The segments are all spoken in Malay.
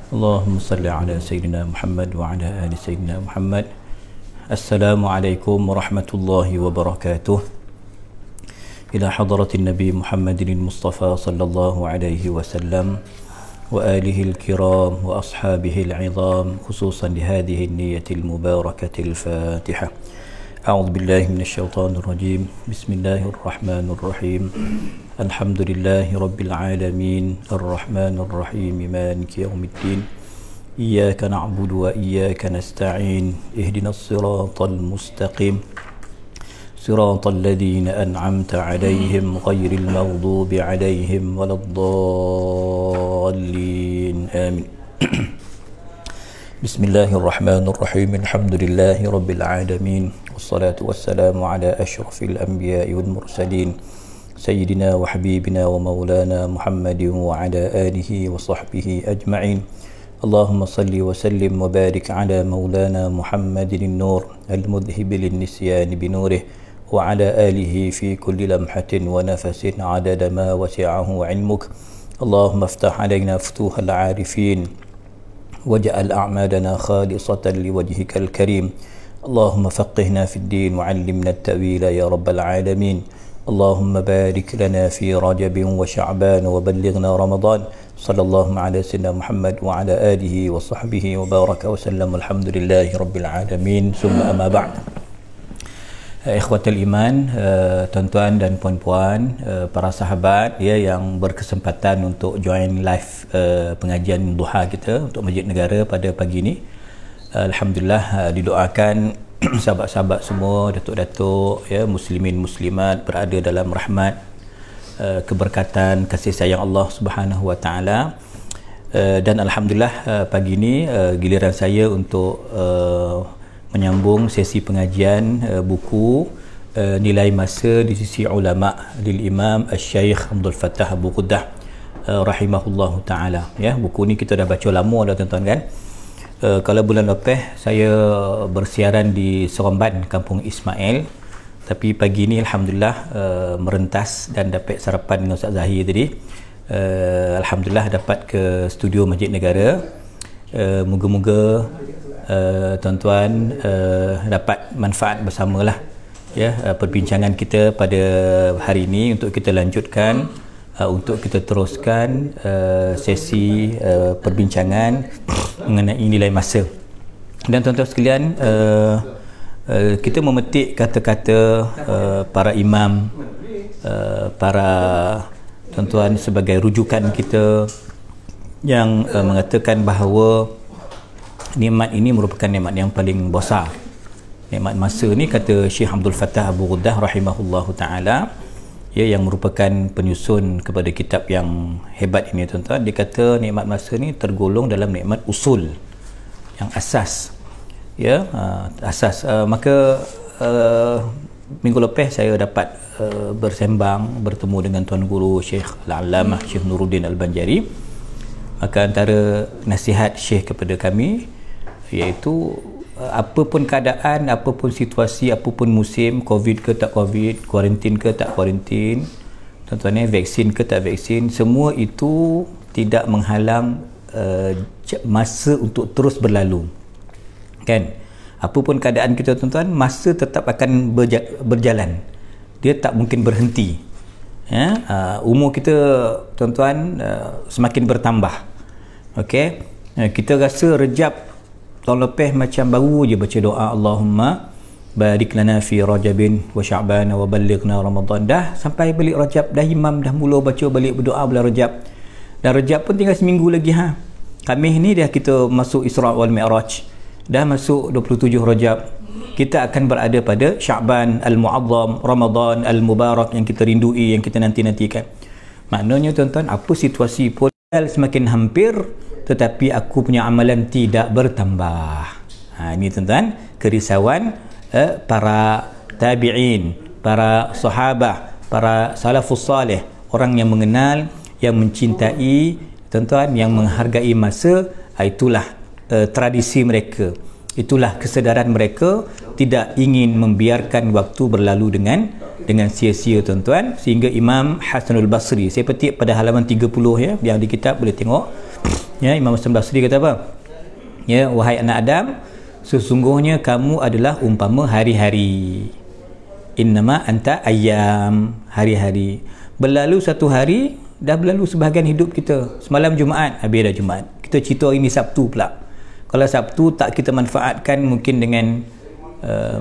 Allahumma salli ala Sayyidina Muhammad wa ala ali Sayyidina Muhammad. Assalamualaikum warahmatullahi wabarakatuh. Ila hadratin Nabi Muhammadin Mustafa sallallahu alaihi wasallam wa alihi al-kiram wa ashabihi al-'idham, khususan di hadhihi an-niyyati al-mubarakati al-Fatihah. A'udzu billahi minasy syaithanir rajim. Bismillahirrahmanirrahim. Alhamdulillahi rabbil alamin, arrahmanir rahim, maliki yaumiddin. Iyyaka na'budu wa iyyaka nasta'in. Ihdinas siratal mustaqim. Siratal ladzina an'amta 'alaihim ghairil maghdubi 'alaihim waladdallin. Amin. Bismillahirrahmanirrahim. Alhamdulillahi rabbil alamin. Wassalatu wassalamu ala asyrafil anbiya'i wal mursalin. Sayyidina wa habibina wa maulana Muhammadin wa ala alihi wa sahbihi ajma'in. Allahumma salli wa sallim wa barik ala maulana Muhammadin nur al-mudhhib lin-nisyan binurih wa ala alihi fi kulli lamhatin wa nafasin adada ma wasi'ahu ilmuk. Allahumma iftah alaina futuhal 'arifin waj'al a'madana khalisatan liwajhikal karim. Allahumma faqihna fid din wa 'allimna at-ta'wila ya rabbal alamin. Allahumma barik lana fi Rajab wa Sya'ban wa ballighna Ramadan. Sallallahu ala sayyidina Muhammad wa ala alihi wa sahbihi wa baraka wa sallam. Alhamdulillahi rabbil alamin. Summa amma ba'd. Ikhwatul iman, tuan-tuan dan puan-puan, para sahabat ya yang berkesempatan untuk join live pengajian duha kita untuk Masjid Negara pada pagi ini. Alhamdulillah, didoakan sahabat-sahabat semua, datuk-datuk ya, muslimin muslimat berada dalam rahmat, keberkatan, kasih sayang Allah Subhanahu wa taala. Dan alhamdulillah, pagi ini giliran saya untuk menyambung sesi pengajian buku Nilai Masa di Sisi Ulama lil Imam Asy-Syaikh Abdul Fattah Abu Quddah rahimahullahu taala. Ya, buku ni kita dah baca lama dah tuan-tuan kan. Kalau bulan lepas saya bersiaran di Seremban, Kampung Ismail, tapi pagi ni alhamdulillah merentas dan dapat sarapan dengan Ustaz Zahir tadi. Alhamdulillah dapat ke studio Masjid Negara. Moga-moga tuan-tuan dapat manfaat bersamalah ya, perbincangan kita pada hari ini untuk kita lanjutkan, untuk kita teruskan sesi perbincangan mengenai nilai masa. Dan tuan-tuan sekalian, kita memetik kata-kata para imam, para tuan-tuan sebagai rujukan kita yang mengatakan bahawa nikmat ini merupakan nikmat yang paling besar. Nikmat masa ni, kata Syekh Abdul Fattah Abu Quddah rahimahullahu taala, ya, yang merupakan penyusun kepada kitab yang hebat ini tuan-tuan. Dia kata nikmat masa ni tergolong dalam nikmat usul, yang asas ya, asas. Maka minggu lepas saya dapat bersembang, bertemu dengan Tuan Guru Syekh Al-Allamah Syekh Nuruddin Al-Banjari. Maka antara nasihat Syekh kepada kami iaitu apapun keadaan, apapun situasi, apapun musim, Covid ke tak Covid, kuarantin ke tak kuarantin, tuan-tuan, vaksin ke tak vaksin, semua itu tidak menghalang masa untuk terus berlalu kan. Apapun keadaan kita tuan-tuan, masa tetap akan berjalan, dia tak mungkin berhenti ya. Umur kita tuan-tuan semakin bertambah. Okey, kita rasa Rejab tahun lepas macam baru je baca doa Allahumma barik lana fi Rajabin wa Sya'ban wa ballighna Ramadan. Dah sampai balik Rajab, dah imam dah mula baca balik berdoa bulan Rajab. Dan Rajab pun tinggal seminggu lagi ha. Khamis ni dah kita masuk Isra wal Mi'raj. Dah masuk 27 Rajab. Kita akan berada pada Sya'ban al-Mu'azzam, Ramadan al-Mubarak yang kita rindui, yang kita nanti-nantikan. Maknanya tuan-tuan, apa situasi pun semakin hampir, tetapi aku punya amalan tidak bertambah. Ini tuan-tuan, kerisauan para tabi'in, para sahabah, para salafus salih, orang yang mengenal, yang mencintai, tuan-tuan, yang menghargai masa. Itulah tradisi mereka, itulah kesedaran mereka, tidak ingin membiarkan waktu berlalu dengan sia-sia tuan-tuan. Sehingga Imam Hasanul Basri, saya petik pada halaman 30 ya, yang di kitab boleh tengok, Ya, Imam Hasan Basri kata apa? Ya, wahai anak Adam, sesungguhnya kamu adalah umpama hari-hari. Innama anta ayyam, hari-hari. Berlalu satu hari, dah berlalu sebahagian hidup kita. Semalam Jumaat, habis dah Jumaat. Kita cerita hari ni Sabtu pula. Kalau Sabtu tak kita manfaatkan mungkin dengan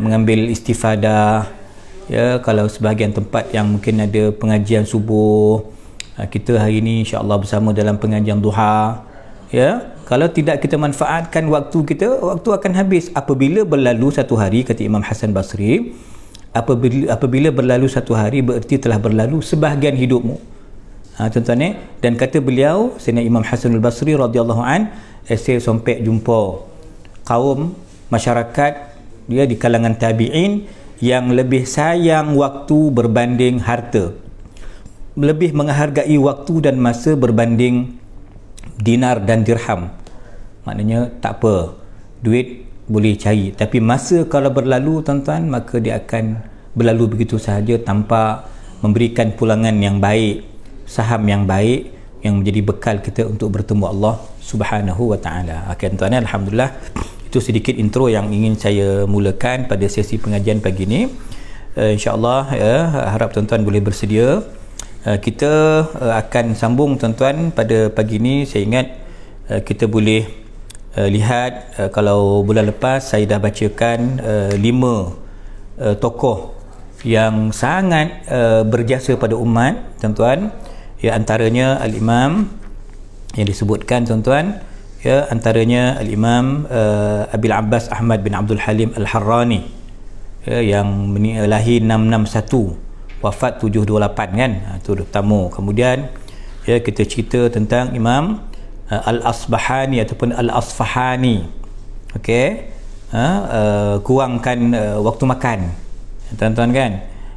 mengambil istifadah. Ya, kalau sebahagian tempat yang mungkin ada pengajian subuh, kita hari ni insya-Allah bersama dalam pengajian duha. Ya, kalau tidak kita manfaatkan waktu kita, waktu akan habis. Apabila berlalu satu hari, kata Imam Hasan Basri, apabila berlalu satu hari bererti telah berlalu sebahagian hidupmu. Tuan-tuan, dan kata beliau Sayyidina Imam Hasan Al-Basri radhiyallahu an, saya sampai jumpa kaum masyarakat dia di kalangan tabi'in yang lebih sayang waktu berbanding harta, lebih menghargai waktu dan masa berbanding dinar dan dirham. Maknanya tak apa, duit boleh cari, tapi masa kalau berlalu tuan-tuan, maka dia akan berlalu begitu sahaja tanpa memberikan pulangan yang baik, saham yang baik yang menjadi bekal kita untuk bertemu Allah Subhanahu wa taala. Okay, tuan-tuan, alhamdulillah itu sedikit intro yang ingin saya mulakan pada sesi pengajian pagi ini. InsyaAllah harap tuan-tuan boleh bersedia. Kita akan sambung tuan-tuan pada pagi ini. Saya ingat kita boleh lihat kalau bulan lepas saya dah bacakan 5 tokoh yang sangat berjasa pada umat tuan-tuan. Ya, antaranya Al-Imam yang disebutkan tuan-tuan, ya, antaranya Al-Imam Abil Abbas Ahmad bin Abdul Halim Al-Harrani, ya, yang lahir 661, wafat 728 kan. Itu pertama. Kemudian ya, kita cerita tentang Imam Al-Asbahani ataupun Al-Asfahani. Okey, kurangkan waktu makan tuan-tuan kan.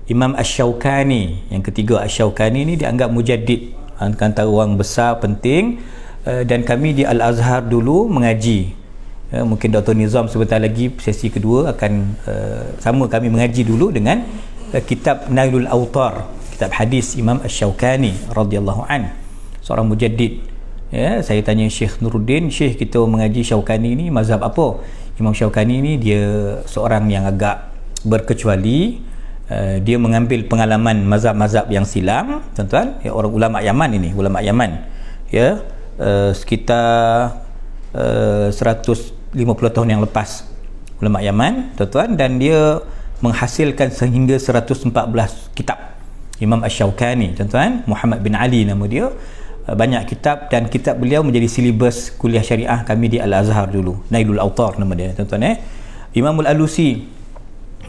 Imam Asy-Syaukani yang ketiga. Asy-Syaukani ni dianggap mujaddid, antara orang besar penting, dan kami di Al-Azhar dulu mengaji. Mungkin Dr. Nizam sebentar lagi sesi kedua akan sama kami mengaji dulu dengan kitab Nailul Awtar, kitab hadis Imam Asy-Syaukani radhiyallahu an, seorang mujaddid. Ya, saya tanya Syekh Nuruddin, Syekh, kita mengaji Syaukani ni mazhab apa? Imam Syaukani ni dia seorang yang agak berkecuali. Dia mengambil pengalaman mazhab-mazhab yang silam tuan-tuan, ya, orang ulama Yaman ini, ulama Yaman, ya, sekitar 150 tahun yang lepas, ulama Yaman tuan-tuan, dan dia menghasilkan sehingga 114 kitab. Imam Asy-Syaukani tuan-tuan, Muhammad bin Ali nama dia, banyak kitab, dan kitab beliau menjadi silibus kuliah syariah kami di Al-Azhar dulu. Nailul Awtar nama dia tuan-tuan. Imamul Alusi,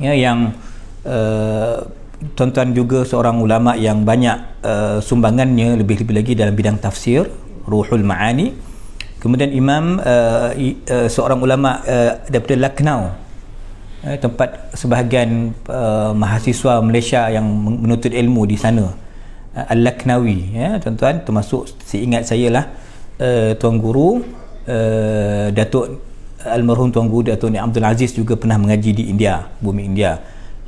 ya, yang tuan-tuan juga seorang ulama yang banyak sumbangannya, lebih-lebih lagi dalam bidang tafsir, Ruhul Ma'ani. Kemudian Imam seorang ulama daripada Lucknow, tempat sebahagian mahasiswa Malaysia yang menuntut ilmu di sana, Al-Lucknawi, ya tuan-tuan, termasuk seingat saya lah Tuan Guru Datuk almarhum Tuan Guru Datuk Abdul Aziz juga pernah mengaji di India, bumi India.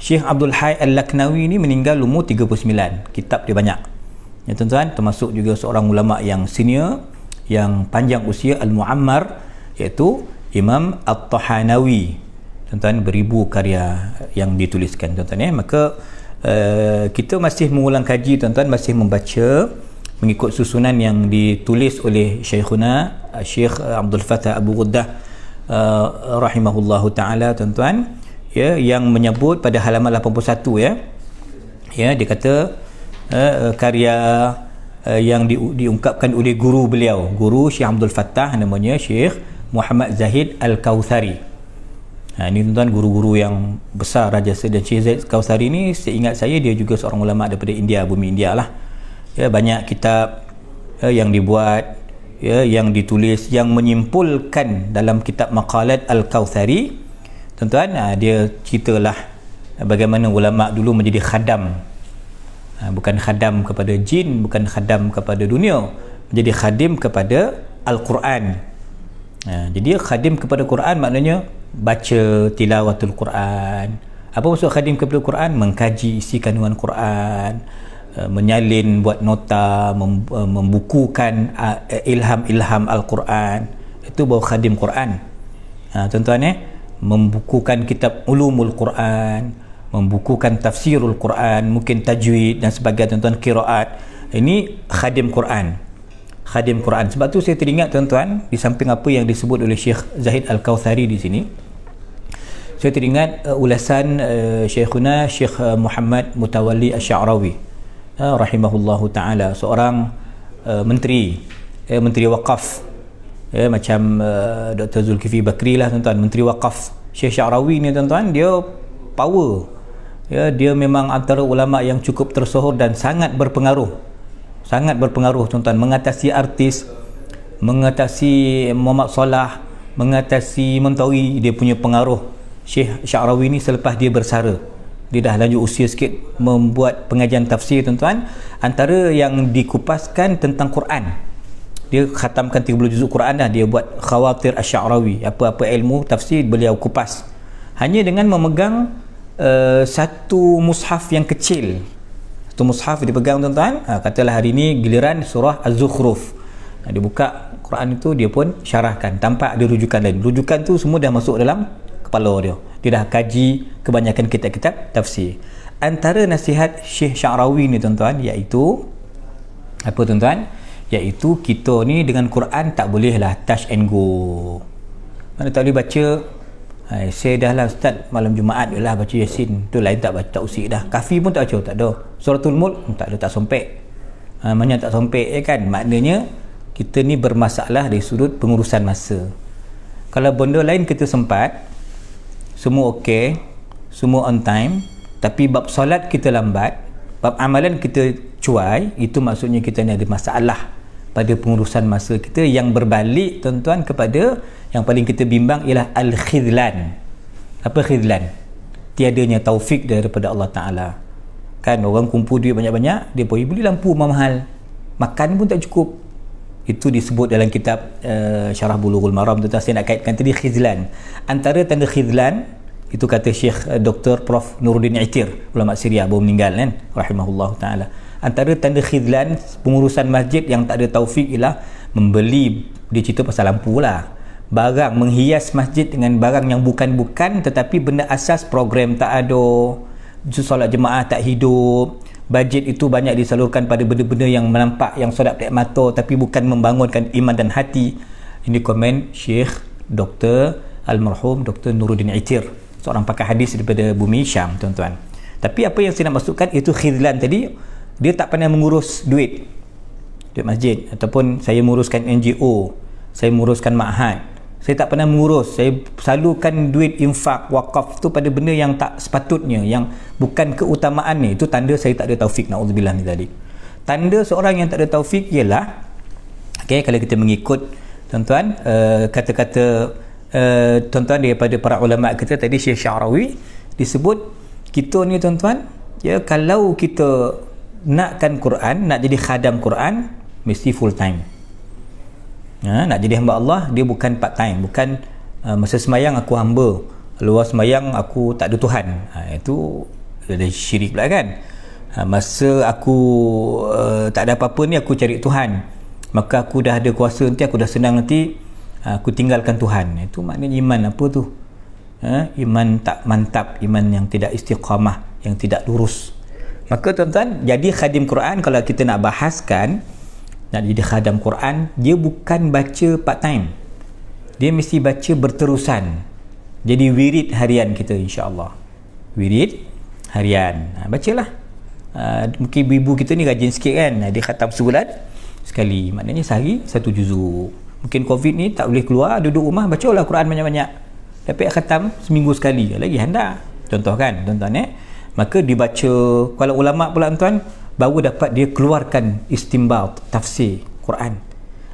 Syekh Abdul Hayy Al-Lucknawi ni meninggal umur 39, kitab dia banyak, ya tuan-tuan, termasuk juga seorang ulama yang senior, yang panjang usia, Al-Muammar, iaitu Imam At-Tahanawi tuan-tuan, beribu karya yang dituliskan tuan-tuan, ya. Maka kita masih mengulang kaji tuan-tuan, masih membaca mengikut susunan yang ditulis oleh Syekhuna Syekh Abdul Fattah Abu Ghuddah rahimahullahu ta'ala tuan-tuan, ya, yang menyebut pada halaman 81, ya, ya, dia kata karya yang diungkapkan oleh guru beliau, guru Syekh Abdul Fattah, namanya Syekh Muhammad Zahid Al-Kautsari. Ini tuan-tuan guru-guru yang besar rajasa, dan Syekh Zahid Al-Kautsari ni seingat saya dia juga seorang ulama daripada India, bumi India lah, ya. Banyak kitab yang dibuat, ya, yang ditulis, yang menyimpulkan dalam kitab Maqalat Al-Kautsari tuan-tuan. Dia ceritalah bagaimana ulama dulu menjadi khadam, bukan khadam kepada jin, bukan khadam kepada dunia, menjadi khadim kepada Al-Quran. Jadi khadim kepada Quran maknanya baca tilawatul Quran. Apa maksud khadim kepada Quran? Mengkaji isi kandungan Quran, menyalin, buat nota, membukukan ilham-ilham Al-Quran, itu baru khadim Quran. Tuan-tuan, membukukan kitab ulumul Quran, membukukan tafsirul Quran, mungkin tajwid dan sebagainya, tuan-tuan, qiraat, ini khadim Quran. Khadim Quran. Sebab tu saya teringat, tuan-tuan, di samping apa yang disebut oleh Syekh Zahid Al-Kautsari di sini, saya teringat ulasan Syekhuna Syekh Muhammad Mutawalli Asy-Sya'rawi rahimahullahu ta'ala, seorang menteri wakaf, macam Dr. Zulkifli Bakri lah, tuan-tuan, menteri wakaf. Syekh Sya'rawi ni, tuan-tuan, dia power, dia memang antara ulama yang cukup tersohor dan sangat berpengaruh, tuan-tuan, mengatasi artis, mengatasi Muhammad Salah, mengatasi Muntawi. Dia punya pengaruh Syekh Sya'rawi ni selepas dia bersara, dia dah lanjut usia sikit, membuat pengajian tafsir, tuan-tuan. Antara yang dikupaskan tentang Quran, dia khatamkan 30 juzuk Quran dah. Dia buat Khawatir Asy-Sya'rawi, apa-apa ilmu tafsir beliau kupas hanya dengan memegang satu mushaf yang kecil. Satu mushaf dia pegang, tuan-tuan. Katalah hari ni giliran surah Az-Zukhruf, dia buka Quran itu, dia pun syarahkan tanpa ada rujukan lain. Rujukan tu semua dah masuk dalam kepala dia. Dia dah kaji kebanyakan kitab-kitab tafsir. Antara nasihat Syekh Sya'rawi ni, tuan-tuan, iaitu apa, tuan-tuan? Iaitu kita ni dengan Quran tak bolehlah touch and go. Mana tak boleh baca, saya dah lah ustaz, malam Jumaat je lah baca Yasin, tu lain tak baca, tak usik dah. Kafi pun tak baca, tak ada. Suratul Mulk tak ada, tak sompek. Mana tak sompek, kan? Maknanya kita ni bermasalah dari sudut pengurusan masa. Kalau benda lain kita sempat, semua okey, semua on time, tapi bab solat kita lambat, bab amalan kita cuai, itu maksudnya kita ni ada masalah pada pengurusan masa kita, yang berbalik, tuan-tuan, kepada yang paling kita bimbang ialah al-khidlan. Apa khidlan? Tiadanya taufik daripada Allah Ta'ala. Kan orang kumpul duit banyak-banyak, dia boleh beli lampu mahal, makan pun tak cukup. Itu disebut dalam kitab Syarah Bulughul Maram, tuan-tuan. Saya nak kaitkan tadi khidlan. Antara tanda khidlan itu, kata Syekh Dr. Prof Nuruddin Itir, ulama Syria, baru meninggal, kan, rahimahullah ta'ala. Antara tanda khidlan pengurusan masjid yang tak ada taufik ialah membeli, dia cerita pasal lampu lah, barang menghias masjid dengan barang yang bukan-bukan, tetapi benda asas program tak ada, solat jemaah tak hidup, bajet itu banyak disalurkan pada benda-benda yang menampak, yang sedap dekat mata, tapi bukan membangunkan iman dan hati. Ini komen Syekh Dr. Almarhum Dr. Nuruddin Itir, seorang pakar hadis daripada bumi Syam, tuan-tuan. Tapi apa yang saya nak masukkan itu khidlan tadi, dia tak pandai mengurus duit masjid, ataupun saya menguruskan NGO, saya menguruskan ma'had, saya tak pernah mengurus, saya salurkan duit infak, wakaf tu pada benda yang tak sepatutnya, yang bukan keutamaan ni. Itu tanda saya tak ada taufik, na'udzubillah ni tadi. Tanda seorang yang tak ada taufik ialah, kalau kita mengikut, tuan-tuan, kata-kata tuan-tuan daripada para ulama kita tadi, Syekh Sya'rawi, disebut kita ni, tuan-tuan, kalau kita nakkan Quran, nak jadi khadam Quran, mesti full time. Nak jadi hamba Allah, dia bukan part time, bukan masa semayang aku hamba, luar semayang aku tak ada Tuhan. Itu ada syirik pula, kan. Masa aku tak ada apa-apa ni, aku cari Tuhan, maka aku dah ada kuasa, nanti aku dah senang, nanti aku tinggalkan Tuhan. Itu maknanya iman apa tu? Iman tak mantap, iman yang tidak istiqamah, yang tidak lurus. Maka, tuan-tuan, jadi khadim Quran, kalau kita nak bahaskan, nak jadi khadam Quran, dia bukan baca part time, dia mesti baca berterusan. Jadi wirid harian kita, insya-Allah, wirid harian. Bacalah. Mungkin ibu-ibu kita ni rajin sikit, kan, dia khatam sebulan sekali, maknanya sehari satu juzuk. Mungkin Covid ni tak boleh keluar, duduk rumah, bacalah Quran banyak-banyak, dapat khatam seminggu sekali lagi, anda contoh, kan, tuan-tuan. Maka dibaca. Kalau ulama pula, tuan, baru dapat dia keluarkan istimbat tafsir Quran,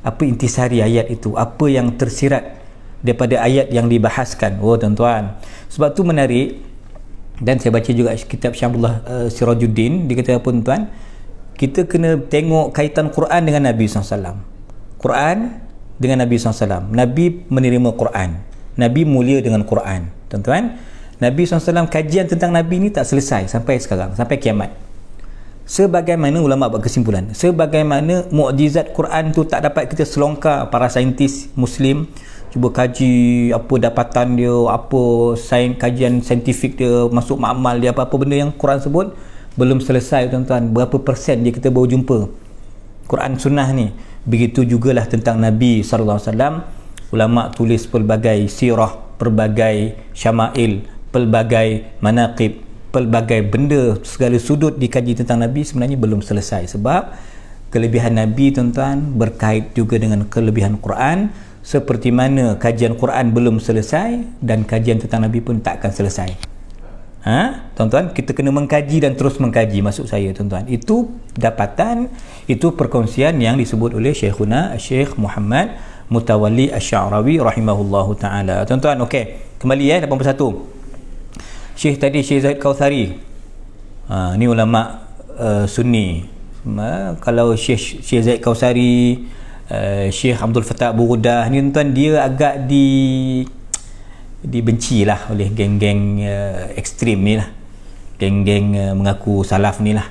apa intisari ayat itu, apa yang tersirat daripada ayat yang dibahaskan. Tuan-tuan, sebab tu menarik. Dan saya baca juga kitab Syamullah Sirajuddin, dia kata apa, tuan, kita kena tengok kaitan Quran dengan Nabi SAW. Quran dengan Nabi SAW. Nabi menerima Quran, Nabi mulia dengan Quran, tuan-tuan. Nabi SAW, kajian tentang Nabi ni tak selesai sampai sekarang, sampai kiamat. sebagaimana ulama buat kesimpulan, sebagaimana mukjizat Quran tu tak dapat kita selongkar. Para saintis Muslim cuba kaji apa dapatan dia, apa kajian saintifik dia, masuk makmal dia, apa-apa benda yang Quran sebut belum selesai tuan-tuan. Berapa persen je kita baru jumpa Quran sunnah ni. Begitu jugalah tentang Nabi SAW. Ulama tulis pelbagai sirah, pelbagai syama'il, pelbagai manaqib, pelbagai benda, segala sudut dikaji tentang Nabi, sebenarnya belum selesai. Sebab kelebihan Nabi tuan-tuan berkait juga dengan kelebihan Quran. Seperti mana kajian Quran belum selesai, dan kajian tentang Nabi pun tak akan selesai. Tuan-tuan, kita kena mengkaji dan terus mengkaji, maksud saya tuan-tuan. Itu dapatan, itu perkongsian yang disebut oleh Syekhuna Syekh Muhammad Mutawalli Asy-Sya'rawi rahimahullahu ta'ala. Tuan-tuan, okey, kembali 81. Syekh tadi, Syekh Zaid Kautsari, ni ulama Sunni. Kalau Syekh Zaid Kautsari, Syekh Abdul Fattah Burudah ni tuan-tuan, dia agak dibenci lah oleh geng-geng ekstrim ni lah, geng-geng mengaku salaf ni lah.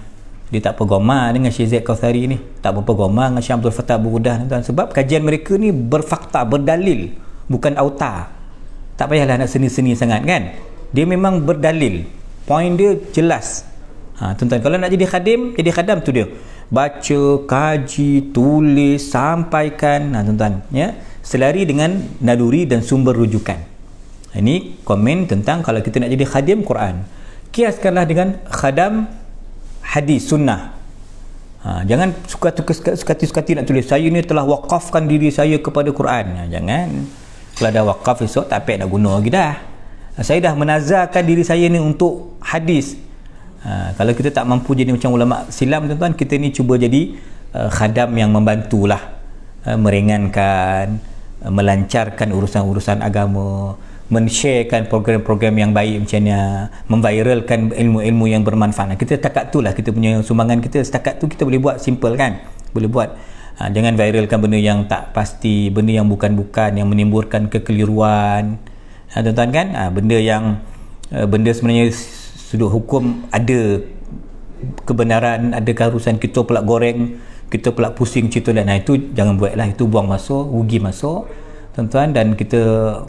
Dia tak bergoma dengan Syekh Zaid Kautsari ni, tak bergoma dengan Syekh Abdul Fattah Burudah tuan-tuan, sebab kajian mereka ni berfakta, berdalil, bukan auta. Tak payahlah nak seni-seni sangat kan, dia memang berdalil, poin dia jelas. Tuan-tuan, kalau nak jadi khadim, jadi khadam tu dia baca, kaji, tulis, sampaikan, tuan-tuan ya, selari dengan naluri dan sumber rujukan. Ini komen tentang kalau kita nak jadi khadim Quran. Kiaskanlah dengan khadam hadis sunnah. Jangan suka-suka nak tulis saya ni telah wakafkan diri saya kepada Quran. Jangan. Kalau dah wakaf esok tak payah nak guna lagi dah. Saya dah menazarkan diri saya ni untuk hadis. Kalau kita tak mampu jadi macam ulama silam tuan-tuan, kita ni cuba jadi khadam yang membantulah, meringankan, melancarkan urusan-urusan agama, men-sharekan program-program yang baik macam ni, memviralkan ilmu-ilmu yang bermanfaat. Kita setakat tu lah, kita punya sumbangan kita setakat tu kita boleh buat, simple kan, boleh buat. Jangan viralkan benda yang tak pasti, benda yang bukan-bukan, yang menimbulkan kekeliruan, tuan-tuan kan. Benda sebenarnya sudut hukum ada kebenaran, ada keharusan, kita pula goreng, kita pula pusing cerita lain. Itu jangan buat lah, itu buang masa, rugi masa tuan-tuan, dan kita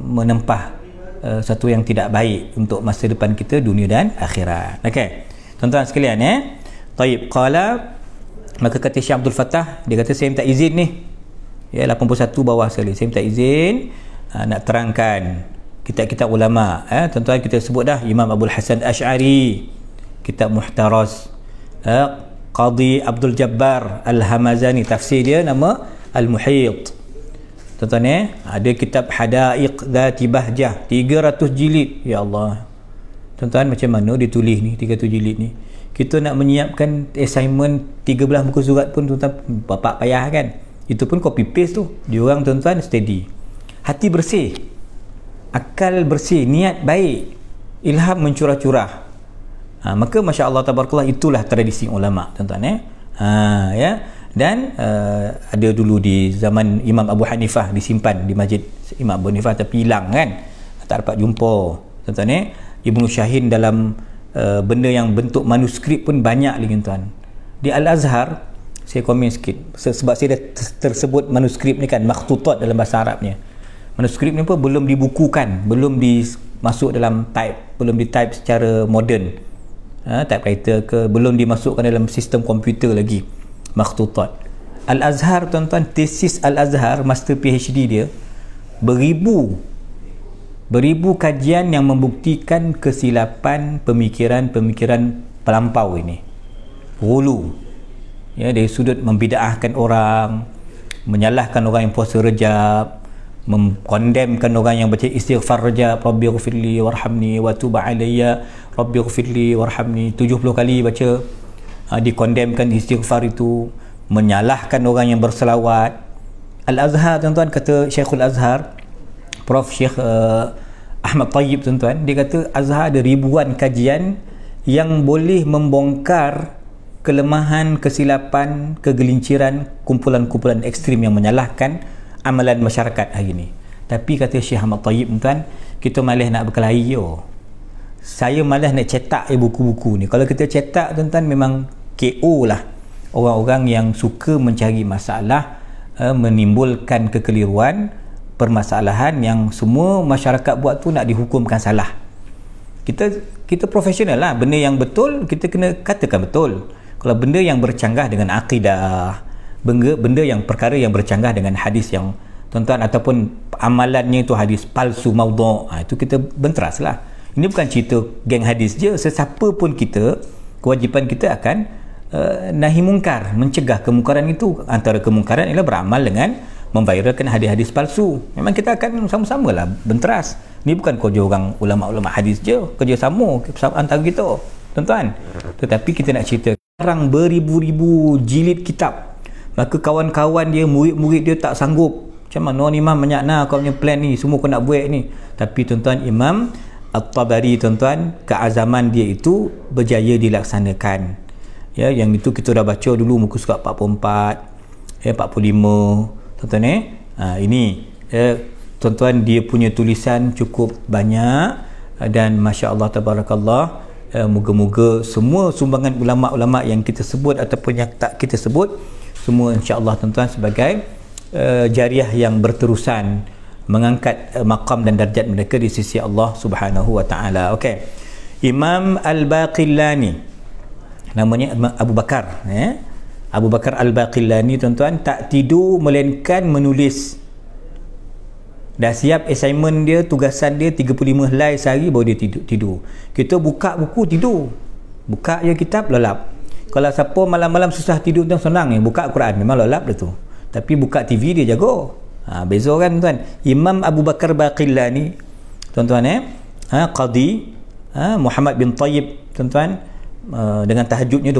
menempah satu yang tidak baik untuk masa depan kita, dunia dan akhirat. Okey tuan-tuan sekalian Taib qala, maka kata Syekh Abdul Fattah, dia kata saya minta izin ni 81 bawah sekali, saya minta izin nak terangkan kitab-kitab ulama. Tuan-tuan, kita sebut dah Imam Abdul Hasan Asy'ari, kitab Muhtaraz, Qadi Abdul Jabbar Al-Hamazani, tafsir dia nama Al-Muhit. Tuan-tuan ada kitab Hadaiq Dzati Bahjah 300 jilid. Ya Allah tuan-tuan, macam mana dia tulis ni 300 jilid ni? Kita nak menyiapkan assignment 13 muka surat pun tuan-tuan bapak payah kan. Itu pun copy paste tu. Diorang tuan-tuan steady, hati bersih, akal bersih, niat baik, ilham mencurah-curah. Maka Masya Allah Tabarakallah, itulah tradisi ulama tuan-tuan dan ada dulu di zaman Imam Abu Hanifah, disimpan di masjid Imam Abu Hanifah tapi hilang kan, tak dapat jumpa tuan-tuan. Ibnu Syahin dalam benda yang bentuk manuskrip pun banyak lagi tuan. Di Al-Azhar, saya komen sikit sebab saya dah tersebut manuskrip ni kan, makhtutat dalam bahasa Arabnya. Manuskrip ni pun belum dibukukan, belum dimasuk dalam type, belum di type secara moden, typewriter ke, belum dimasukkan dalam sistem komputer lagi, makhtutat. Al-Azhar tuan-tuan, tesis Al-Azhar master PhD dia beribu kajian yang membuktikan kesilapan pemikiran pelampau ini, hulu dari sudut membida'ahkan orang, menyalahkan orang yang puasa Rejab, mengkondemkan orang yang baca istighfar Rejab, Rabbighfirli warhamni wa tub alayya, Rabbighfirli warhamni 70 kali baca, dikondemkan istighfar itu, menyalahkan orang yang berselawat. Al-Azhar tuan-tuan, kata Syekhul Azhar Prof Syekh Ahmad Tayyib tuan-tuan, dia kata Azhar ada ribuan kajian yang boleh membongkar kelemahan, kesilapan, kegelinciran kumpulan-kumpulan ekstrim yang menyalahkan amalan masyarakat hari ini. Tapi kata Syekh Ahmad Tayyib tuan, kita malas nak berkelahi. Saya malas nak cetak buku-buku ni. Kalau kita cetak tuan-tuan, memang KO lah, orang-orang yang suka mencari masalah, menimbulkan kekeliruan, permasalahan yang semua masyarakat buat tu nak dihukumkan salah. Kita profesional lah, benda yang betul kita kena katakan betul. Kalau benda yang bercanggah dengan akidah, benda yang perkara yang bercanggah dengan hadis yang tuan-tuan, ataupun amalannya itu hadis palsu, maudhu', itu kita benteras lah. Ini bukan cerita geng hadis je, sesiapa pun kita, kewajipan kita akan nahi mungkar, mencegah kemungkaran itu. Antara kemungkaran ialah beramal dengan memviralkan hadis-hadis palsu. Memang kita akan sama-sama lah benteras. Ini bukan kerja orang ulama-ulama hadis je, kerja sama antara kita, tuan-tuan. Tetapi kita nak cerita sekarang beribu-ribu jilid kitab, maka kawan-kawan dia, murid-murid dia tak sanggup. Macam mana ni Imam, banyak kau punya plan ni, semua kau nak buat ni. Tapi tuan-tuan, Imam At-Tabari, tuan-tuan, keazaman dia itu berjaya dilaksanakan. Ya, yang itu kita dah baca dulu muka surat 44, 45, tuan-tuan. Ini tuan-tuan, dia punya tulisan cukup banyak dan masya-Allah tabarakallah. Moga-moga semua sumbangan ulama-ulama yang kita sebut ataupun yang tak kita sebut, semua insya-Allah tuan-tuan sebagai jariah yang berterusan mengangkat maqam dan darjat mereka di sisi Allah Subhanahu wa taala. Okey. Imam Al-Baqillani, namanya Abu Bakar, Abu Bakar Al-Baqillani, tuan-tuan, tak tidur melainkan menulis. Dah siap assignment dia, tugasan dia 35 helai sehari baru dia tidur. Kita buka buku tidur, buka je kitab lelap. Kalau siapa malam-malam susah tidur tu senang ni, buka Quran memang lelap dia tu. Tapi buka TV dia jago. Beza kan tuan. Imam Abu Bakar Baqillani, tuan-tuan, qadi Muhammad bin Tayyib, tuan-tuan, dengan tahajudnya